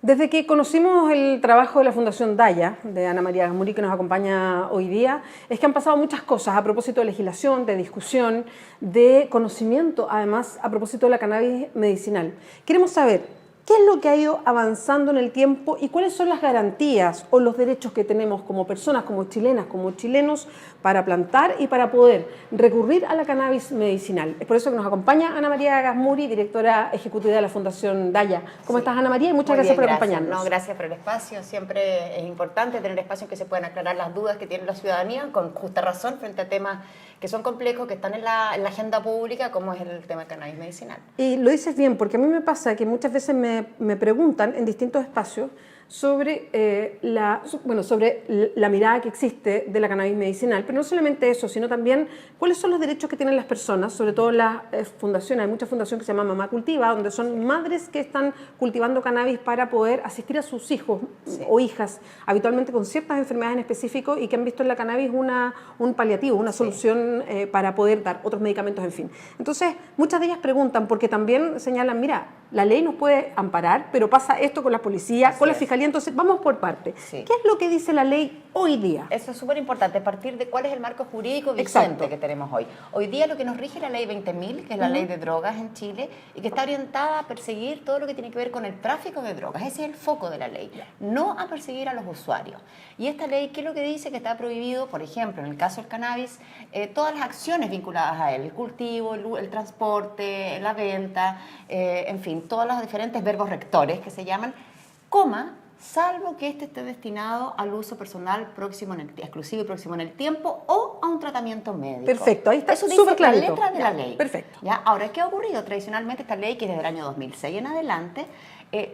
Desde que conocimos el trabajo de la Fundación Daya, de Ana María Agasmuri, que nos acompaña hoy día, es que han pasado muchas cosas a propósito de legislación, de discusión, de conocimiento, además, a propósito de la cannabis medicinal. Queremos saber qué es lo que ha ido avanzando en el tiempo y cuáles son las garantías o los derechos que tenemos como personas, como chilenas, como chilenos, para plantar y para poder recurrir a la cannabis medicinal. Es por eso que nos acompaña Ana María Agasmuri, directora ejecutiva de la Fundación Daya. ¿Cómo estás, Ana María? Y muchas gracias por acompañarnos. No, gracias por el espacio. Siempre es importante tener espacios en que se puedan aclarar las dudas que tiene la ciudadanía con justa razón frente a temas que son complejos, que están en la agenda pública, como es el tema del cannabis medicinal. Y lo dices bien, porque a mí me pasa que muchas veces me preguntan en distintos espacios sobre, sobre la mirada que existe de la cannabis medicinal, pero no solamente eso, sino también cuáles son los derechos que tienen las personas, sobre todo las fundaciones. Hay muchas fundaciones que se llaman Mamá Cultiva, donde son madres que están cultivando cannabis para poder asistir a sus hijos o hijas, habitualmente con ciertas enfermedades en específico, y que han visto en la cannabis un paliativo, una solución para poder dar otros medicamentos, en fin. Entonces, muchas de ellas preguntan, porque también señalan, mira, la ley nos puede amparar, pero pasa esto con la policía, con la fiscalía, entonces vamos por parte. ¿Qué es lo que dice la ley hoy día? Eso es súper importante, partir de cuál es el marco jurídico vigente que tenemos hoy. Hoy día lo que nos rige la ley 20.000, que es la ley de drogas en Chile, y que está orientada a perseguir todo lo que tiene que ver con el tráfico de drogas. Ese es el foco de la ley, no a perseguir a los usuarios. Y esta ley, ¿qué es lo que dice? Que está prohibido, por ejemplo, en el caso del cannabis, todas las acciones vinculadas a él, el cultivo, el transporte, la venta, en fin, todos los diferentes verbos rectores que se llaman, salvo que este esté destinado al uso personal exclusivo y próximo en el tiempo o a un tratamiento médico. Perfecto, ahí está súper clarito. La letra de la ley. Perfecto. ¿Ya? Ahora, ¿qué ha ocurrido? Tradicionalmente esta ley, que desde el año 2006 en adelante,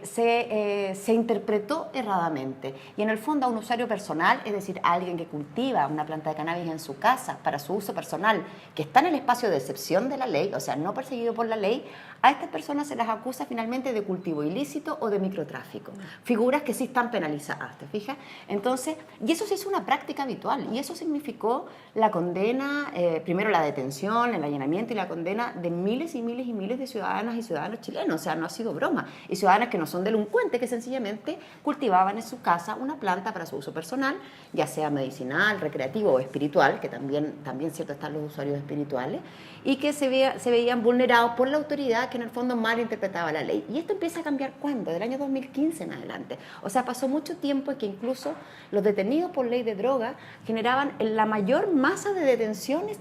se interpretó erradamente, y en el fondo a un usuario personal, es decir, a alguien que cultiva una planta de cannabis en su casa para su uso personal, que está en el espacio de excepción de la ley, o sea, no perseguido por la ley, a estas personas se las acusa finalmente de cultivo ilícito o de microtráfico, figuras que sí están penalizadas, ¿te fijas? Entonces, y eso se hizo una práctica habitual, y eso significó la condena, primero la detención, el allanamiento y la condena de miles y miles y miles de ciudadanas y ciudadanos chilenos, o sea, no ha sido broma, y ciudadanas que no son delincuentes, que sencillamente cultivaban en su casa una planta para su uso personal, ya sea medicinal, recreativo o espiritual, que también cierto están los usuarios espirituales, y que se veían vulnerados por la autoridad que en el fondo mal interpretaba la ley. Y esto empieza a cambiar ¿cuándo? Del año 2015 en adelante. O sea, pasó mucho tiempo y que incluso los detenidos por ley de droga generaban la mayor masa de detenciones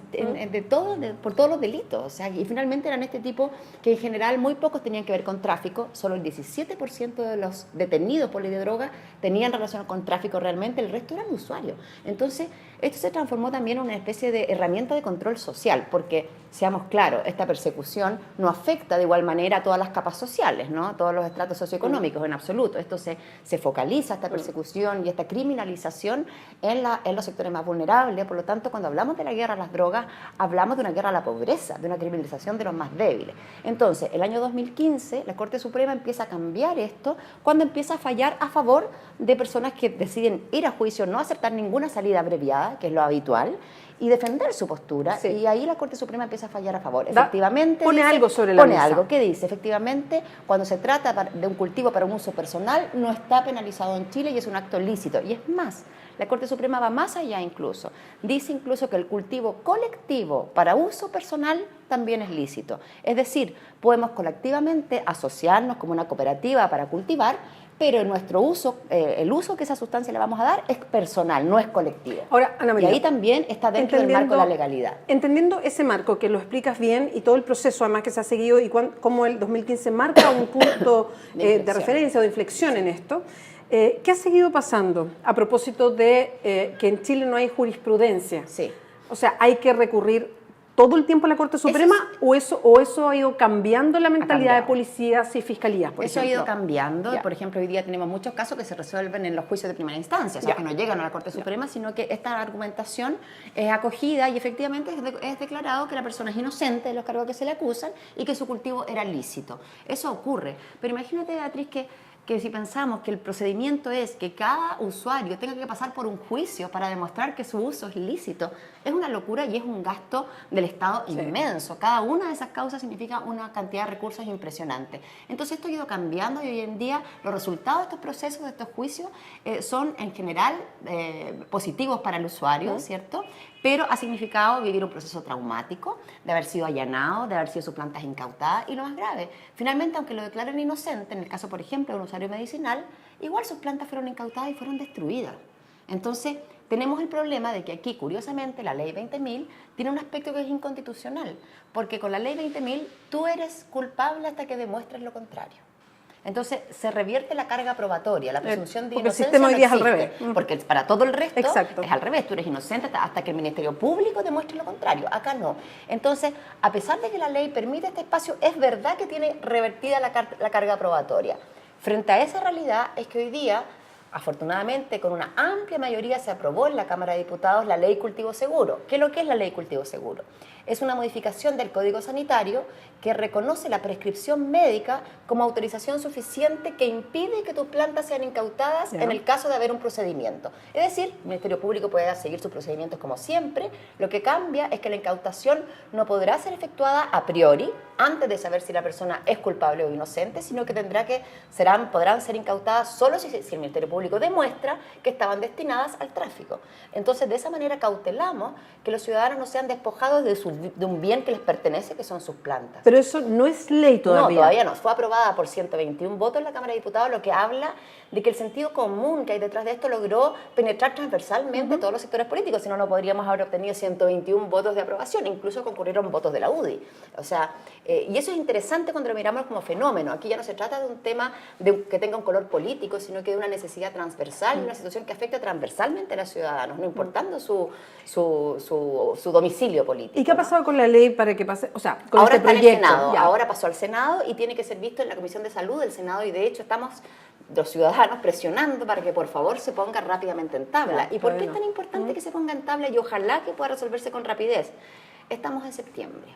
por todos los delitos. O sea, y finalmente eran este tipo que en general muy pocos tenían que ver con tráfico, solo el 17% de los detenidos por ley de droga tenían relación con tráfico realmente, el resto eran usuarios. Entonces, esto se transformó también en una especie de herramienta de control social, porque, seamos claros, esta persecución no afecta de igual manera a todas las capas sociales, ¿no? A todos los estratos socioeconómicos en absoluto. Esto se focaliza, esta persecución y esta criminalización en los sectores más vulnerables. Por lo tanto, cuando hablamos de la guerra a las drogas, hablamos de una guerra a la pobreza, de una criminalización de los más débiles. Entonces, el año 2015, la Corte Suprema empieza a cambiar esto cuando empieza a fallar a favor de personas que deciden ir a juicio, no aceptar ninguna salida abreviada, que es lo habitual, y defender su postura, y ahí la Corte Suprema empieza a fallar a favor. Efectivamente, pone algo sobre la mesa. Pone algo, ¿qué dice? Efectivamente, cuando se trata de un cultivo para un uso personal, no está penalizado en Chile y es un acto lícito. Y es más, la Corte Suprema va más allá incluso. Dice incluso que el cultivo colectivo para uso personal también es lícito. Es decir, podemos colectivamente asociarnos como una cooperativa para cultivar, pero en nuestro uso, el uso que esa sustancia le vamos a dar es personal, no es colectivo. Ahora, Ana María, y ahí también está dentro del marco de la legalidad. Entendiendo ese marco, que lo explicas bien, y todo el proceso además que se ha seguido, y cómo el 2015 marca un punto de referencia o de inflexión en esto, ¿qué ha seguido pasando a propósito de que en Chile no hay jurisprudencia? Sí. O sea, hay que recurrir todo el tiempo a la Corte Suprema, o eso ha ido cambiando la mentalidad de policías y fiscalías, por ejemplo. Eso ha ido cambiando. Por ejemplo, hoy día tenemos muchos casos que se resuelven en los juicios de primera instancia, o sea, que no llegan a la Corte Suprema, sino que esta argumentación es acogida y efectivamente es declarado que la persona es inocente de los cargos que se le acusan y que su cultivo era lícito. Eso ocurre. Pero imagínate, Beatriz, que que si pensamos que el procedimiento es que cada usuario tenga que pasar por un juicio para demostrar que su uso es lícito, es una locura y es un gasto del Estado inmenso. Cada una de esas causas significa una cantidad de recursos impresionante. Entonces esto ha ido cambiando y hoy en día los resultados de estos procesos, de estos juicios, son en general positivos para el usuario, ¿cierto? Pero ha significado vivir un proceso traumático, de haber sido allanado, de haber sido sus plantas incautadas y lo más grave, finalmente, aunque lo declaren inocente, en el caso, por ejemplo, de un usuario medicinal, igual sus plantas fueron incautadas y fueron destruidas. Entonces, tenemos el problema de que aquí, curiosamente, la ley 20.000 tiene un aspecto que es inconstitucional, porque con la ley 20.000 tú eres culpable hasta que demuestres lo contrario. Entonces, se revierte la carga probatoria, la presunción de inocencia. El sistema hoy día no es al existe, revés. porque para todo el resto Exacto. es al revés, tú eres inocente hasta que el Ministerio Público demuestre lo contrario, acá no. Entonces, a pesar de que la ley permite este espacio, es verdad que tiene revertida la carga probatoria. Frente a esa realidad es que hoy día, afortunadamente, con una amplia mayoría se aprobó en la Cámara de Diputados la Ley Cultivo Seguro. ¿Qué es lo que es la Ley Cultivo Seguro? Es una modificación del Código Sanitario que reconoce la prescripción médica como autorización suficiente que impide que tus plantas sean incautadas en el caso de haber un procedimiento. Es decir, el Ministerio Público puede seguir sus procedimientos como siempre, lo que cambia es que la incautación no podrá ser efectuada a priori, antes de saber si la persona es culpable o inocente, sino que podrán ser incautadas solo si el Ministerio Público demuestra que estaban destinadas al tráfico. Entonces, de esa manera cautelamos que los ciudadanos no sean despojados de un bien que les pertenece, que son sus plantas. Pero eso no es ley todavía. No, todavía no. Fue aprobada por 121 votos en la Cámara de Diputados, lo que habla de que el sentido común que hay detrás de esto logró penetrar transversalmente todos los sectores políticos, si no, no podríamos haber obtenido 121 votos de aprobación, incluso concurrieron votos de la UDI. O sea, y eso es interesante cuando lo miramos como fenómeno. Aquí ya no se trata de un tema que tenga un color político, sino que de una necesidad transversal, una situación que afecta transversalmente a los ciudadanos, no importando su domicilio político. ¿Y qué ha pasado con la ley para que pase? O sea, con ahora este está proyecto. en el Senado, Ya. ahora pasó al Senado y tiene que ser visto en la Comisión de Salud del Senado y de hecho estamos los ciudadanos presionando para que por favor se ponga rápidamente en tabla. Ya, ¿Y por qué es no. tan importante que se ponga en tabla y ojalá que pueda resolverse con rapidez? Estamos en septiembre,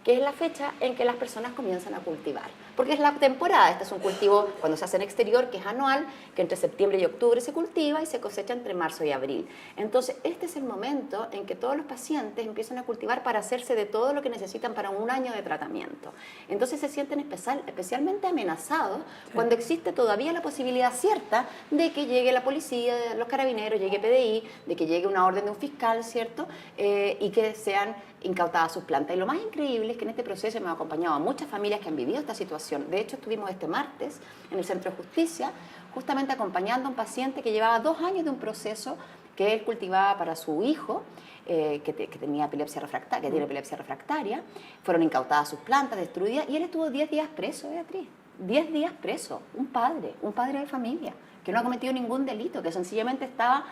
que es la fecha en que las personas comienzan a cultivar. Porque es la temporada, este es un cultivo cuando se hace en exterior, que es anual, que entre septiembre y octubre se cultiva y se cosecha entre marzo y abril. Entonces, este es el momento en que todos los pacientes empiezan a cultivar para hacerse de todo lo que necesitan para un año de tratamiento. Entonces, se sienten especialmente amenazados cuando existe todavía la posibilidad cierta de que llegue la policía, los carabineros, llegue PDI, de que llegue una orden de un fiscal, ¿cierto? Y que sean incautadas sus plantas. Y lo más increíble es que en este proceso me han acompañado a muchas familias que han vivido esta situación. De hecho, estuvimos este martes en el Centro de Justicia, justamente acompañando a un paciente que llevaba 2 años de un proceso que él cultivaba para su hijo, que tenía epilepsia refractaria, que tiene epilepsia refractaria. Fueron incautadas sus plantas, destruidas, y él estuvo 10 días preso, Beatriz. 10 días preso, un padre de familia, que no ha cometido ningún delito, que sencillamente estaba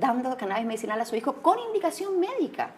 dando cannabis medicinal a su hijo con indicación médica.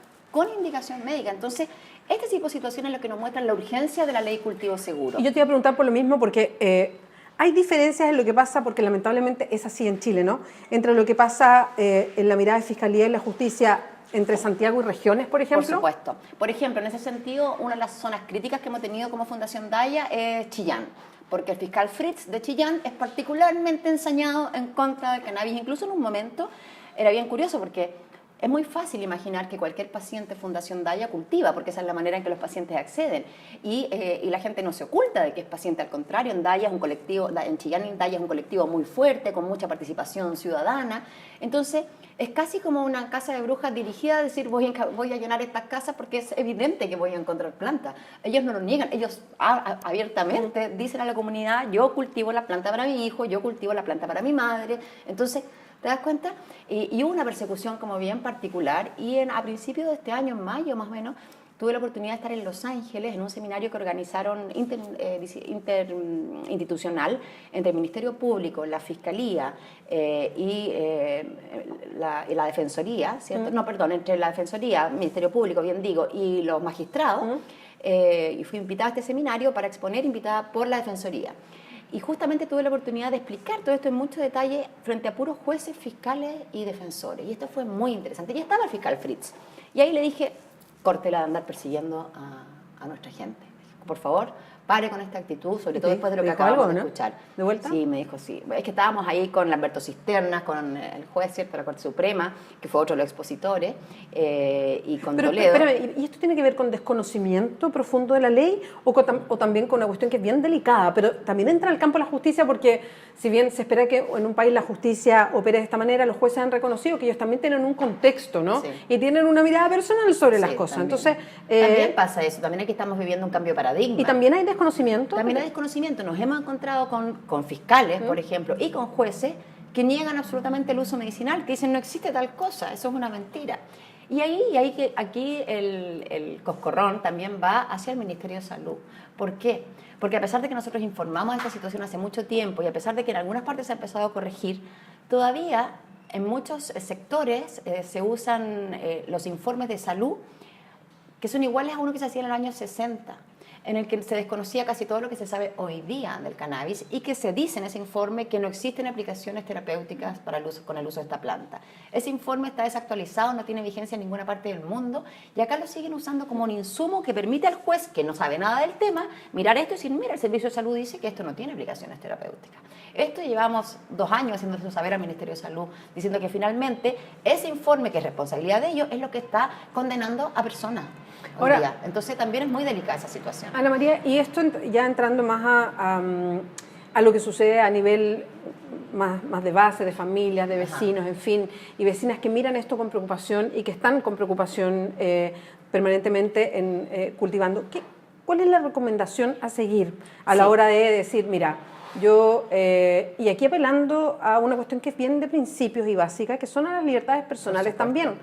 Entonces, este tipo de situaciones es lo que nos muestran la urgencia de la ley Cultivo Seguro. Y yo te iba a preguntar por lo mismo porque hay diferencias en lo que pasa, porque lamentablemente es así en Chile, ¿no? Entre lo que pasa en la mirada de Fiscalía y la Justicia entre Santiago y regiones, por ejemplo. Por supuesto. Por ejemplo, en ese sentido, una de las zonas críticas que hemos tenido como Fundación Daya es Chillán, porque el fiscal Fritz de Chillán es particularmente ensañado en contra del cannabis. Incluso en un momento era bien curioso porque es muy fácil imaginar que cualquier paciente Fundación Daya cultiva, porque esa es la manera en que los pacientes acceden. Y la gente no se oculta de que es paciente, al contrario, en Daya es un colectivo, en Chillán y Daya es un colectivo muy fuerte, con mucha participación ciudadana. Entonces, es casi como una casa de brujas dirigida a decir voy a llenar estas casas porque es evidente que voy a encontrar plantas. Ellos no lo niegan, ellos abiertamente dicen a la comunidad, yo cultivo la planta para mi hijo, yo cultivo la planta para mi madre. Entonces, ¿te das cuenta? Y hubo una persecución como bien particular y a principios de este año, en mayo más o menos, tuve la oportunidad de estar en Los Ángeles en un seminario que organizaron interinstitucional entre el Ministerio Público, la Fiscalía y la Defensoría, ¿cierto? No, perdón, entre la Defensoría, Ministerio Público, bien digo, y los magistrados. Y fui invitada a este seminario para exponer, invitada por la Defensoría. Y justamente tuve la oportunidad de explicar todo esto en mucho detalle frente a puros jueces, fiscales y defensores. Y esto fue muy interesante. Y estaba el fiscal Fritz. Y ahí le dije, córtela de andar persiguiendo a nuestra gente. Por favor, pare con esta actitud, sobre todo después de lo que dijo acabamos algo, de ¿no? escuchar. ¿De vuelta? Sí, me dijo sí. Es que estábamos ahí con Alberto Cisternas, con el juez, ¿cierto?, de la Corte Suprema, que fue otro de los expositores, y con Pero Toledo. espérame, ¿y esto tiene que ver con desconocimiento profundo de la ley o también con una cuestión que es bien delicada? Pero también entra al campo de la justicia porque si bien se espera que en un país la justicia opere de esta manera, los jueces han reconocido que ellos también tienen un contexto, ¿no? Sí. Y tienen una mirada personal sobre las cosas. También. Entonces, también pasa eso, también aquí estamos viviendo un cambio de paradigma. ¿y también hay desconocimiento? También hay desconocimiento. Nos hemos encontrado con fiscales, por ejemplo, y con jueces que niegan absolutamente el uso medicinal, que dicen no existe tal cosa, eso es una mentira. Y aquí el coscorrón también va hacia el Ministerio de Salud. ¿Por qué? Porque a pesar de que nosotros informamos de esta situación hace mucho tiempo y a pesar de que en algunas partes se ha empezado a corregir, todavía en muchos sectores se usan los informes de salud que son iguales a uno que se hacía en el año 60, en el que se desconocía casi todo lo que se sabe hoy día del cannabis y que se dice en ese informe que no existen aplicaciones terapéuticas con el uso de esta planta. Ese informe está desactualizado, no tiene vigencia en ninguna parte del mundo y acá lo siguen usando como un insumo que permite al juez, que no sabe nada del tema, mirar esto y decir, mira, el Servicio de Salud dice que esto no tiene aplicaciones terapéuticas. Esto llevamos 2 años haciéndolo saber al Ministerio de Salud, diciendo que finalmente ese informe, que es responsabilidad de ellos, es lo que está condenando a personas. Ahora, entonces también es muy delicada esa situación. Ana María, y esto ya entrando más a lo que sucede a nivel más de base, de familias, de vecinos, en fin, y vecinas que miran esto con preocupación y que están con preocupación permanentemente cultivando. ¿Cuál es la recomendación a seguir a la hora de decir, mira, yo, y aquí apelando a una cuestión que es bien de principios y básica, que son a las libertades personales también,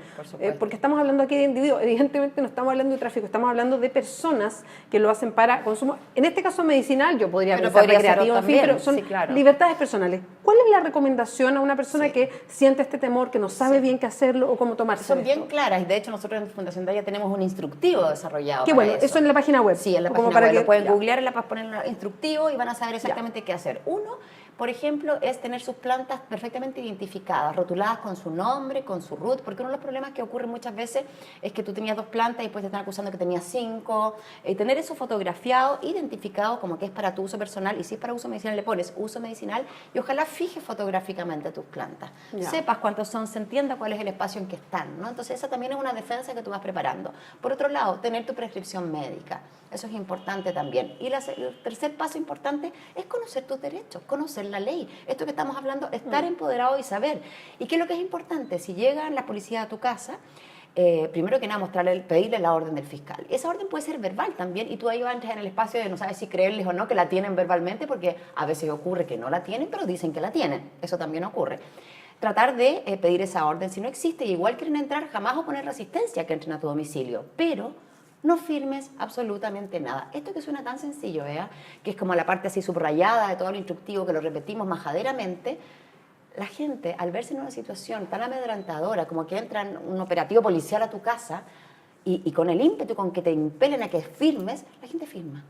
porque estamos hablando aquí de individuos, evidentemente no estamos hablando de tráfico, estamos hablando de personas que lo hacen para consumo, en este caso medicinal, yo podría pensar recreativo, en fin, pero son libertades personales. ¿Cuál es la recomendación a una persona que siente este temor, que no sabe bien qué hacerlo o cómo tomarse Son esto? bien claras, y de hecho nosotros en Fundación Daya tenemos un instructivo desarrollado. Qué bueno, eso en la página web. Sí, en la página web, lo pueden googlear, le poner un instructivo y van a saber exactamente qué hacer. Uno, por ejemplo, es tener sus plantas perfectamente identificadas, rotuladas con su nombre, con su root, porque uno de los problemas que ocurren muchas veces es que tú tenías 2 plantas y después te están acusando que tenías 5. Tener eso fotografiado, identificado como que es para tu uso personal, y si es para uso medicinal le pones uso medicinal y ojalá fijes fotográficamente tus plantas. Sepas cuántos son, se entienda cuál es el espacio en que están, ¿no? Entonces esa también es una defensa que tú vas preparando. Por otro lado, tener tu prescripción médica. Eso es importante también. Y el tercer paso importante es conocer tus derechos, conocer la ley. Esto que estamos hablando, estar empoderado y saber. ¿Y qué es lo que es importante? Si llegan la policía a tu casa, primero que nada pedirle la orden del fiscal. Esa orden puede ser verbal también y tú ahí vas a entrar en el espacio de no sabes si creerles o no que la tienen verbalmente, porque a veces ocurre que no la tienen, pero dicen que la tienen. Eso también ocurre. Tratar de pedir esa orden si no existe, y igual quieren entrar, jamás oponer resistencia que entren a tu domicilio, pero no firmes absolutamente nada. Esto que suena tan sencillo, que es como la parte así subrayada de todo lo instructivo, que lo repetimos majaderamente, la gente, al verse en una situación tan amedrentadora como que entra un operativo policial a tu casa y con el ímpetu con que te impelen a que firmes, la gente firma.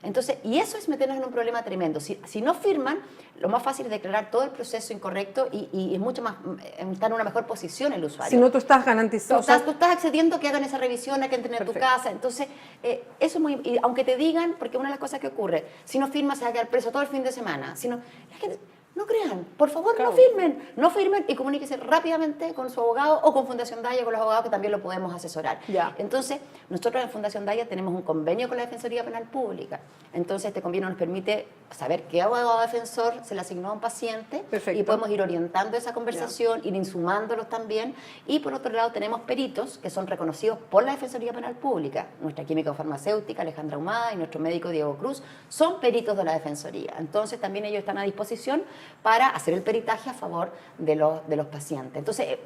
Entonces, y eso es meternos en un problema tremendo. Si no firman, lo más fácil es declarar todo el proceso incorrecto y es mucho más, está en una mejor posición el usuario. Si no, tú estás garantizado. Tú estás accediendo a que hagan esa revisión, a que entren a tu casa. Entonces, eso es muy... Y aunque te digan, porque una de las cosas que ocurre, si no firmas se va a quedar preso todo el fin de semana. Si no, la gente... No crean, por favor, no firmen y comuníquese rápidamente con su abogado o con Fundación Daya, con los abogados que también lo podemos asesorar. Entonces, nosotros en Fundación Daya tenemos un convenio con la Defensoría Penal Pública. Entonces, este convenio nos permite saber qué abogado defensor se le asignó a un paciente y podemos ir orientando esa conversación, ir insumándolos también. Y por otro lado, tenemos peritos que son reconocidos por la Defensoría Penal Pública. Nuestra química farmacéutica, Alejandra Ahumada, y nuestro médico Diego Cruz son peritos de la Defensoría. Entonces, también ellos están a disposición para hacer el peritaje a favor de los pacientes. Entonces,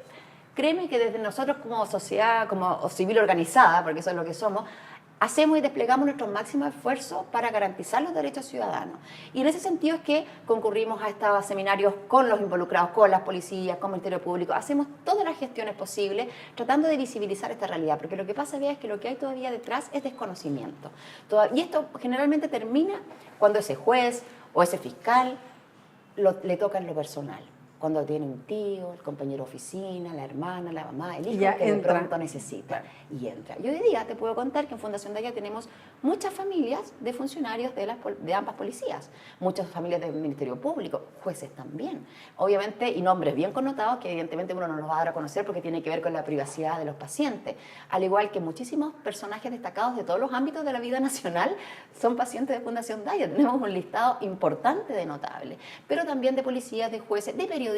créeme que desde nosotros como sociedad, como civil organizada, porque eso es lo que somos, hacemos y desplegamos nuestro máximo esfuerzo para garantizar los derechos ciudadanos. Y en ese sentido es que concurrimos a estos seminarios con los involucrados, con las policías, con el Ministerio Público. Hacemos todas las gestiones posibles tratando de visibilizar esta realidad, porque lo que pasa es que lo que hay todavía detrás es desconocimiento. Y esto generalmente termina cuando ese juez o ese fiscal le toca en lo personal. cuando tiene un tío, el compañero de oficina, la hermana, la mamá, el hijo Ya que de entra. pronto necesita y entra. Yo hoy día te puedo contar que en Fundación Daya tenemos muchas familias de funcionarios de ambas policías, muchas familias del Ministerio Público, jueces también, obviamente, y nombres bien connotados que evidentemente uno no los va a dar a conocer porque tiene que ver con la privacidad de los pacientes, al igual que muchísimos personajes destacados de todos los ámbitos de la vida nacional son pacientes de Fundación Daya. Tenemos un listado importante de notables, pero también de policías, de jueces, de periodistas.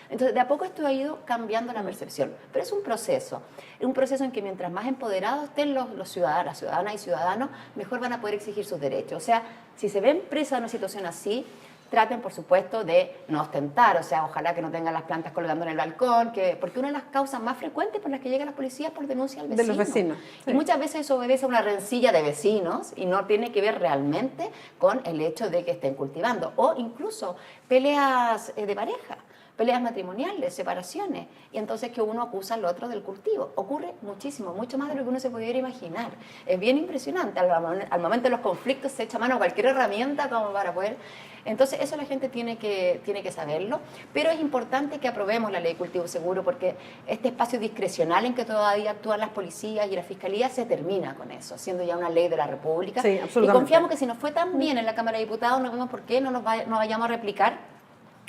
Entonces, de a poco esto ha ido cambiando la percepción, pero es un proceso en que mientras más empoderados estén los ciudadanos, las ciudadanas y ciudadanos, mejor van a poder exigir sus derechos. O sea, si se ven presas en una situación así, traten, por supuesto, de no ostentar, o sea, ojalá que no tengan las plantas colgando en el balcón, porque una de las causas más frecuentes por las que llegan las policías es por denuncia al vecino. De los vecinos. Y muchas veces eso obedece a una rencilla de vecinos y no tiene que ver realmente con el hecho de que estén cultivando. O incluso peleas de pareja, peleas matrimoniales, separaciones, y entonces que uno acusa al otro del cultivo. Ocurre muchísimo, mucho más de lo que uno se pudiera imaginar. Es bien impresionante, al momento de los conflictos se echa mano a cualquier herramienta como para poder... Entonces eso la gente tiene que saberlo, pero es importante que aprobemos la ley de cultivo seguro porque este espacio discrecional en que todavía actúan las policías y la fiscalía se termina con eso, siendo ya una ley de la República. Sí, absolutamente. Y confiamos que si nos fue tan bien en la Cámara de Diputados, no vemos por qué no vayamos a replicar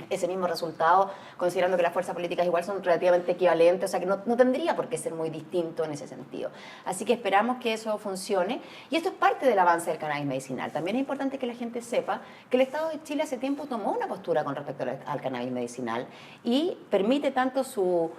ese mismo resultado, considerando que las fuerzas políticas igual son relativamente equivalentes, o sea que no tendría por qué ser muy distinto en ese sentido. Así que esperamos que eso funcione, y esto es parte del avance del cannabis medicinal. También es importante que la gente sepa que el Estado de Chile hace tiempo tomó una postura con respecto al cannabis medicinal y permite tanto su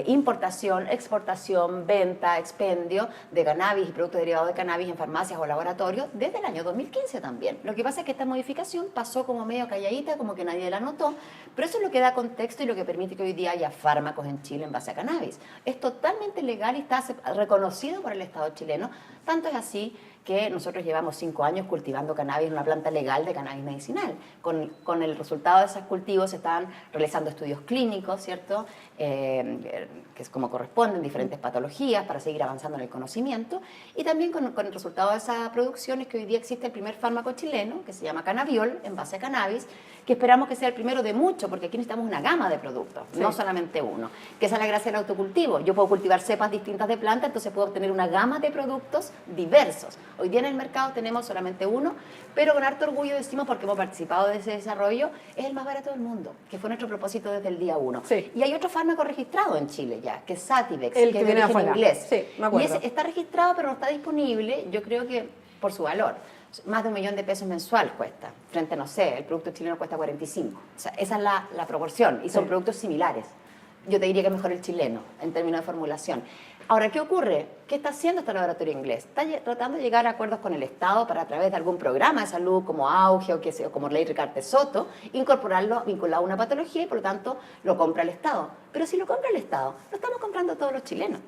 importación, exportación, venta, expendio de cannabis y productos derivados de cannabis en farmacias o laboratorios desde el año 2015 también. Lo que pasa es que esta modificación pasó como medio calladita, como que nadie la notó, pero eso es lo que da contexto y lo que permite que hoy día haya fármacos en Chile en base a cannabis. Es totalmente legal y está reconocido por el Estado chileno, tanto es así que nosotros llevamos 5 años cultivando cannabis en una planta legal de cannabis medicinal. Con el resultado de esos cultivos se están realizando estudios clínicos, ¿cierto? Que es como corresponden, diferentes patologías para seguir avanzando en el conocimiento. Y también con el resultado de esa producción es que hoy día existe el primer fármaco chileno, que se llama Cannabiol, en base a cannabis, que esperamos que sea el primero de muchos, porque aquí necesitamos una gama de productos, sí, no solamente uno. Que esa es la gracia del autocultivo. Yo puedo cultivar cepas distintas de plantas, entonces puedo obtener una gama de productos diversos. Hoy día en el mercado tenemos solamente uno, pero con harto orgullo decimos, porque hemos participado de ese desarrollo, es el más barato del mundo, que fue nuestro propósito desde el día 1. Sí. Y hay otro fármaco registrado en Chile ya, que es Sativex, el que es de origen inglés. Sí, me acuerdo. Y ese está registrado, pero no está disponible, yo creo que por su valor. Más de $1 millón mensual cuesta, frente a, no sé, el producto chileno cuesta 45. O sea, esa es la proporción, y son productos similares. Yo te diría que es mejor el chileno, en términos de formulación. Ahora, ¿qué ocurre? ¿Qué está haciendo este laboratorio inglés? Está tratando de llegar a acuerdos con el Estado para, a través de algún programa de salud como AUGE o como Ley Ricardo Soto, incorporarlo vinculado a una patología y, por lo tanto, lo compra el Estado. Pero si lo compra el Estado, lo estamos comprando todos los chilenos.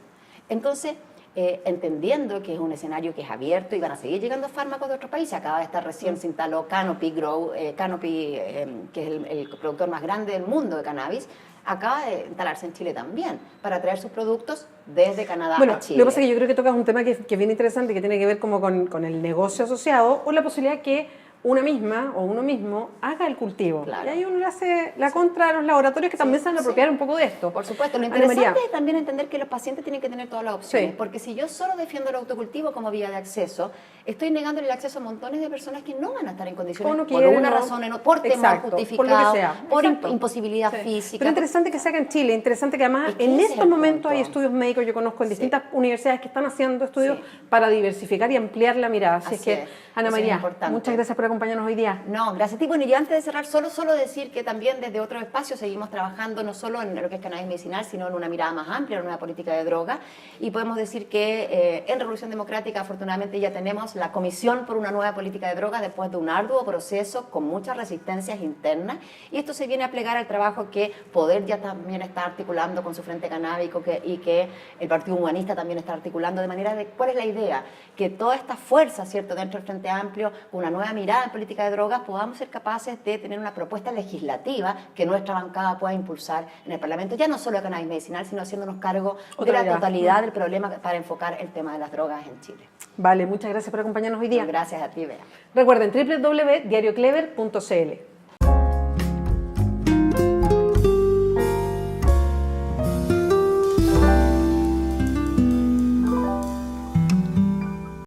Entonces, entendiendo que es un escenario que es abierto y van a seguir llegando fármacos de otros países. Acaba de estar recién se instaló Canopy Grow, que es el productor más grande del mundo de cannabis, acaba de instalarse en Chile también para traer sus productos desde Canadá a Chile. Lo que pasa es que yo creo que tocas un tema que es bien interesante, que tiene que ver como con el negocio asociado o la posibilidad que una misma o uno mismo haga el cultivo. Claro. Y ahí uno le hace la contra a los laboratorios que también se van a apropiar un poco de esto. Por supuesto, lo interesante es también entender que los pacientes tienen que tener todas las opciones, porque si yo solo defiendo el autocultivo como vía de acceso, estoy negándole el acceso a montones de personas que no van a estar en condiciones por una razón, por temor justificado, por imposibilidad física. Pero interesante que se haga en Chile, interesante que además en estos momentos hay estudios médicos, yo conozco en distintas universidades que están haciendo estudios para diversificar y ampliar la mirada. Así es que, Ana María, muchas gracias por acompañarnos hoy día. No, gracias a ti. Bueno, y antes de cerrar, solo decir que también desde otros espacios seguimos trabajando no solo en lo que es cannabis medicinal, sino en una mirada más amplia, en una nueva política de droga. Y podemos decir que en Revolución Democrática, afortunadamente, ya tenemos la Comisión por una Nueva Política de Drogas después de un arduo proceso con muchas resistencias internas. Y esto se viene a plegar al trabajo que Poder ya también está articulando con su Frente Canábico y que el Partido Humanista también está articulando, de manera de cuál es la idea, que toda esta fuerza, ¿cierto?, dentro del Frente Amplio, con una nueva mirada en política de drogas, podamos ser capaces de tener una propuesta legislativa que nuestra bancada pueda impulsar en el Parlamento, ya no solo de cannabis medicinal, sino haciéndonos cargo de la totalidad del problema para enfocar el tema de las drogas en Chile. Vale, muchas gracias por acompañarnos hoy día. Gracias a ti, Bea. Recuerden, www.diarioclever.cl.